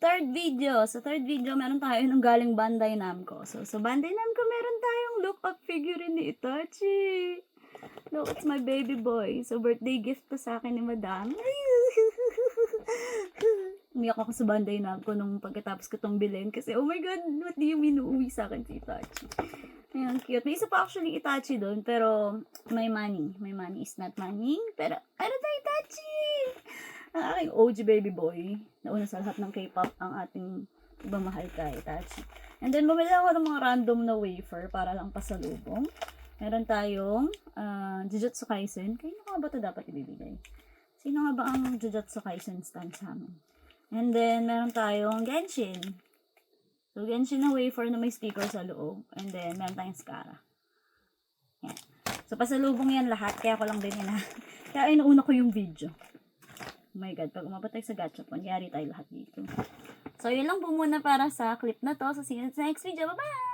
third video. Sa third video, meron tayo nung galing Bandai Namco. So Bandai Namco, meron tayong look-up figurine ni Itachi. Look, it's my baby boy. So, birthday gift to sa akin ni Madam. Umiyak ako sa Bandai Namco nung pagkatapos ko itong bilhin. Kasi, oh my God, what do you mean uuwi sa akin si Itachi? Ayan, cute. May isa pa actually Itachi doon, pero may money. My money is not money. Pero, ano tayo Itachi? Ang aking OG baby boy. Nauna sa lahat ng K-pop ang ating ibamahal kay Itachi. And then, bumili ako ng mga random na wafer para lang pasalubong. Meron tayong Jujutsu Kaisen. Kaya nga ba ito dapat ibibigay? Sino nga ba ang Jujutsu Kaisen stand sa amin? And then, meron tayong Genshin. So, Genshin na wafer na may sticker sa loob. And then, meron tayong Skara. Yan. So, pasalubong yan lahat. Kaya ko lang din yun Kaya inuuna ko yung video. Oh my God, pag umabot tayo sa gachapon, yari tayo lahat dito. So, yun lang po muna para sa clip na to. So, see you sa next video. Bye-bye!